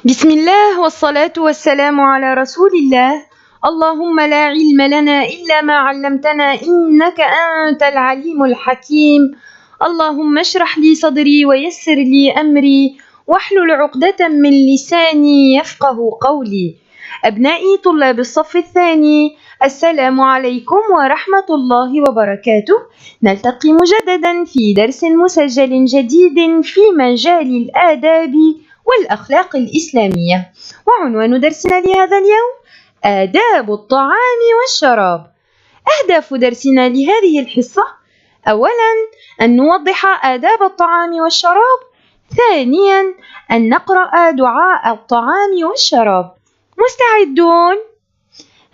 بسم الله والصلاة والسلام على رسول الله. اللهم لا علم لنا إلا ما علمتنا إنك أنت العليم الحكيم. اللهم اشرح لي صدري ويسر لي أمري واحلل عقدة من لساني يفقه قولي. أبنائي طلاب الصف الثاني، السلام عليكم ورحمة الله وبركاته. نلتقي مجددا في درس مسجل جديد في مجال الآداب والأخلاق الإسلامية، وعنوان درسنا لهذا اليوم آداب الطعام والشراب. أهداف درسنا لهذه الحصة: أولا أن نوضح آداب الطعام والشراب، ثانيا أن نقرأ دعاء الطعام والشراب. مستعدون؟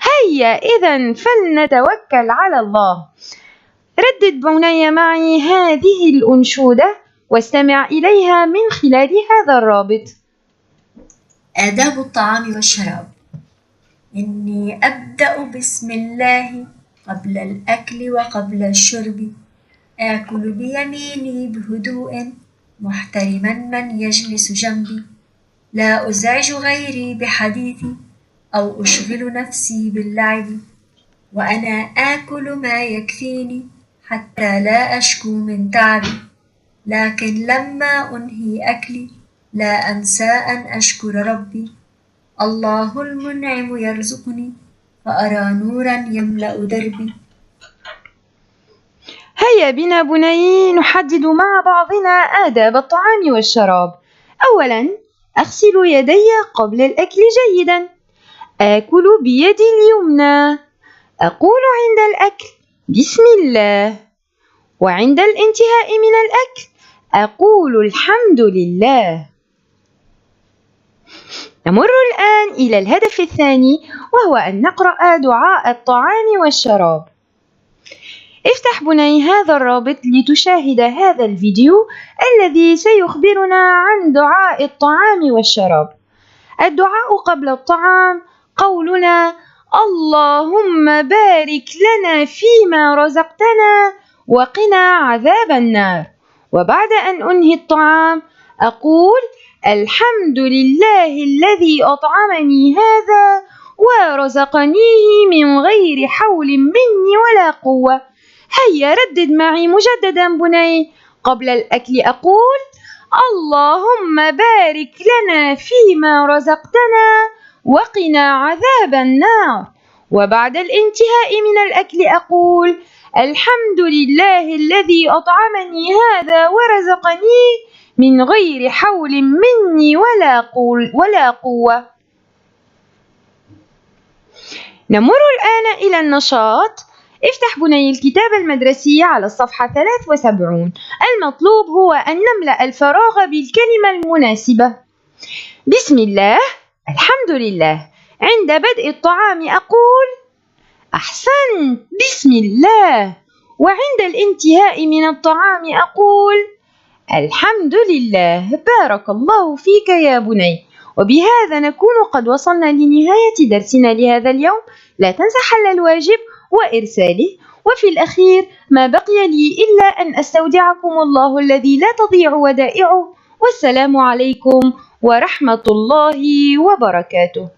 هيا إذن فلنتوكل على الله. ردد بني معي هذه الأنشودة واستمع إليها من خلال هذا الرابط. آداب الطعام والشراب. إني أبدأ بسم الله قبل الأكل وقبل الشرب، آكل بيميني بهدوء محترما من يجلس جنبي، لا أزعج غيري بحديثي أو أشغل نفسي باللعب، وأنا آكل ما يكفيني حتى لا أشكو من تعبي، لكن لما أنهي أكلي لا أنسى أن أشكر ربي. الله المنعم يرزقني فأرى نورا يملأ دربي. هيا بنا بني نحدد مع بعضنا آداب الطعام والشراب. أولا أغسل يدي قبل الأكل جيدا، آكل بيدي اليمنى، أقول عند الأكل بسم الله، وعند الانتهاء من الأكل أقول الحمد لله. نمر الآن إلى الهدف الثاني، وهو أن نقرأ دعاء الطعام والشراب. افتح بني هذا الرابط لتشاهد هذا الفيديو الذي سيخبرنا عن دعاء الطعام والشراب. الدعاء قبل الطعام قولنا: اللهم بارك لنا فيما رزقتنا وقنا عذاب النار. وبعد أن أنهي الطعام أقول: الحمد لله الذي أطعمني هذا ورزقنيه من غير حول مني ولا قوة. هيا ردد معي مجددا بني. قبل الأكل أقول: اللهم بارك لنا فيما رزقتنا وقنا عذاب النار. وبعد الانتهاء من الأكل أقول: الحمد لله الذي أطعمني هذا ورزقني من غير حول مني ولا قوة. نمر الآن إلى النشاط. افتح بني الكتاب المدرسي على الصفحة 73. المطلوب هو أن نملأ الفراغ بالكلمة المناسبة. بسم الله، الحمد لله. عند بدء الطعام أقول: أحسنت، بسم الله. وعند الانتهاء من الطعام أقول: الحمد لله، بارك الله فيك يا بني. وبهذا نكون قد وصلنا لنهاية درسنا لهذا اليوم. لا تنسى حل الواجب وإرساله. وفي الأخير ما بقي لي إلا أن أستودعكم الله الذي لا تضيع ودائعه، والسلام عليكم ورحمة الله وبركاته.